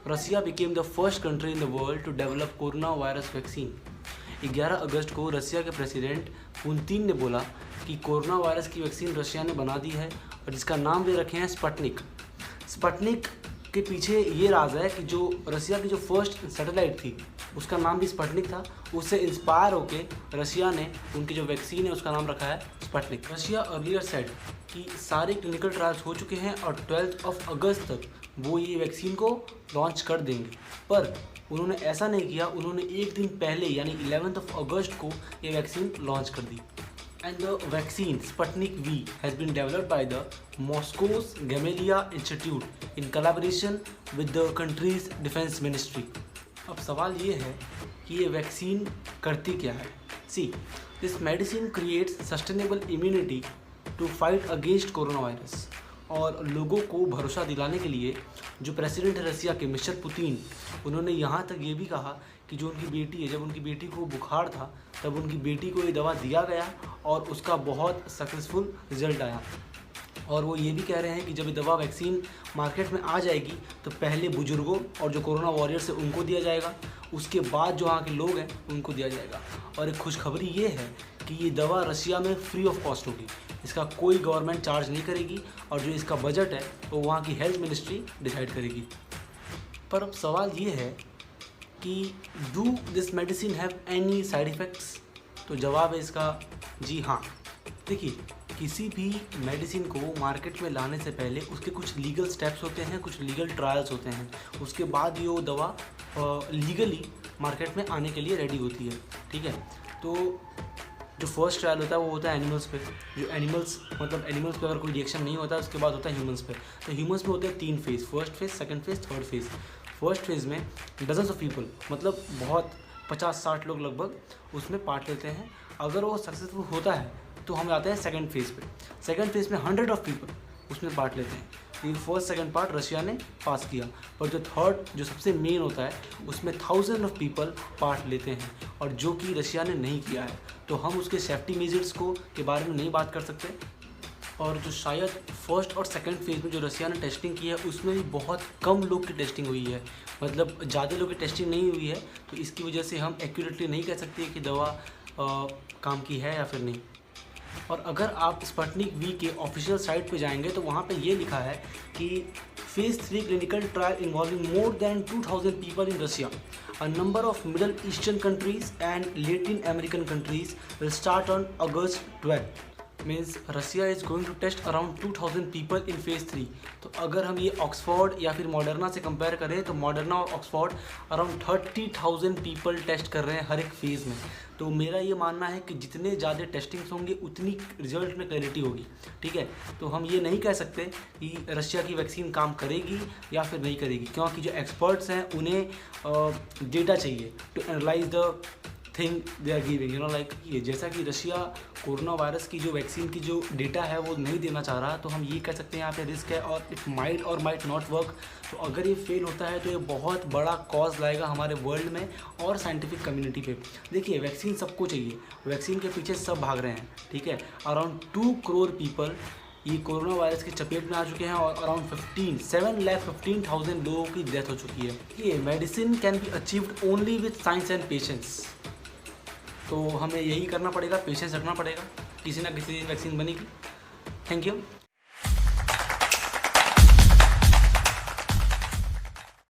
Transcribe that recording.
Russia became the first country in the world to develop corona virus vaccine. 11 अगस्त को Russia के president Putin ने बोला कि कोरोना वायरस की वैक्सीन रशिया ने बना दी है और जिसका नाम भी रखे हैं स्पुतनिक। स्पुतनिक के पीछे ये राज है कि जो रसिया की जो फर्स्ट सैटेलाइट थी उसका नाम भी स्पुतनिक था। उससे इंस्पायर होके रशिया ने उनकी जो वैक्सीन है उसका नाम रखा है स्पुतनिक। रशिया अर्लियर सेड कि सारे क्लिनिकल ट्रायल्स हो चुके हैं और 12 अगस्त तक वो ये वैक्सीन को लॉन्च कर देंगे, पर उन्होंने ऐसा नहीं किया। उन्होंने एक दिन पहले यानी 11 अगस्त को ये वैक्सीन लॉन्च कर दी। And the vaccine Sputnik V has been developed by the Moscow's Gamaleya Institute in collaboration with the country's defense ministry. अब सवाल ये है कि ये वैक्सीन करती क्या है। See, this medicine creates sustainable immunity to fight against coronavirus. और लोगों को भरोसा दिलाने के लिए जो प्रेसिडेंट है रसिया के मिस्टर पुतिन, उन्होंने यहाँ तक ये भी कहा कि जो उनकी बेटी है, जब उनकी बेटी को बुखार था तब उनकी बेटी को ये दवा दिया गया और उसका बहुत सक्सेसफुल रिजल्ट आया। और वो ये भी कह रहे हैं कि जब ये दवा वैक्सीन मार्केट में आ जाएगी तो पहले बुजुर्गों और जो कोरोना वॉरियर्स है उनको दिया जाएगा, उसके बाद जो वहाँ के लोग हैं उनको दिया जाएगा। और एक खुशखबरी ये है कि ये दवा रशिया में फ्री ऑफ कॉस्ट होगी, इसका कोई गवर्नमेंट चार्ज नहीं करेगी और जो इसका बजट है वो वहाँ की हेल्थ मिनिस्ट्री डिसाइड करेगी। पर अब सवाल ये है कि do this medicine have any side effects? तो जवाब है इसका जी हाँ। देखिए, किसी भी मेडिसिन को मार्केट में लाने से पहले उसके कुछ लीगल स्टेप्स होते हैं, कुछ लीगल ट्रायल्स होते हैं, उसके बाद ये वो दवा लीगली मार्केट में आने के लिए रेडी होती है। ठीक है, तो जो फर्स्ट ट्रायल होता है वो होता है एनिमल्स पे। जो एनिमल्स पे अगर कोई रिएक्शन नहीं होता उसके बाद होता है ह्यूमंस पे। तो ह्यूमंस में होते हैं 3 phase, first phase, second phase, third phase. First phase में डजन्स ऑफ पीपल, मतलब बहुत 50-60 लोग लगभग उसमें पार्ट लेते हैं। अगर वो सक्सेसफुल होता है तो हम जाते हैं सेकंड फेज़ पे। सेकंड फेज़ में 100 ऑफ पीपल उसमें पार्ट लेते हैं। ये फर्स्ट सेकंड पार्ट रशिया ने पास किया, पर जो थर्ड जो सबसे मेन होता है उसमें 1000 ऑफ पीपल पार्ट लेते हैं और जो कि रशिया ने नहीं किया है। तो हम उसके सेफ्टी मेजर्स को के बारे में नहीं बात कर सकते। और जो शायद फर्स्ट और सेकंड फेज़ में जो रशिया ने टेस्टिंग की है उसमें भी बहुत कम लोग की टेस्टिंग हुई है, मतलब ज़्यादा लोग की टेस्टिंग नहीं हुई है। तो इसकी वजह से हम एक्यूरेटली नहीं कह सकते कि दवा काम की है या फिर नहीं। और अगर आप स्पुतनिक वी के ऑफिशियल साइट पे जाएंगे तो वहाँ पे ये लिखा है कि phase 3 clinical trial involving more than 2000 people in Russia, a number of Middle Eastern countries and Latin American countries will start on August 12। Means Russia is going to test around 2000 people in phase 3। तो अगर हम ये Oxford या फिर Moderna से compare करें तो Moderna और ऑक्सफोर्ड अराउंड 30,000 पीपल टेस्ट कर रहे हैं हर एक फेज़ में। तो मेरा ये मानना है कि जितने ज़्यादा टेस्टिंग्स होंगे उतनी रिजल्ट में क्लैरिटी होगी। ठीक है, तो हम ये नहीं कह सकते कि रशिया की वैक्सीन काम करेगी या फिर नहीं करेगी, क्योंकि जो एक्सपर्ट्स हैं उन्हें डेटा चाहिए to analyse the thing they are giving, like ये जैसा कि रशिया कोरोना वायरस की जो वैक्सीन की जो डेटा है वो नहीं देना चाह रहा, तो हम ये कह सकते हैं यहाँ पे रिस्क है और इट माइट और माइट नॉट वर्क। तो अगर ये फेल होता है तो ये बहुत बड़ा कॉज लाएगा हमारे वर्ल्ड में और साइंटिफिक कम्युनिटी पे। देखिए, वैक्सीन सबको चाहिए, वैक्सीन के पीछे सब भाग रहे हैं। ठीक है, अराउंड 2 करोड़ पीपल ये कोरोना वायरस की चपेट में आ चुके हैं और अराउंड 7,15,000 लोगों की डेथ हो चुकी है। ये medicine can be achieved only with science and patience. तो हमें यही करना पड़ेगा, पेशेंस रखना पड़ेगा, किसी ना किसी वैक्सीन बनेगी। Thank you.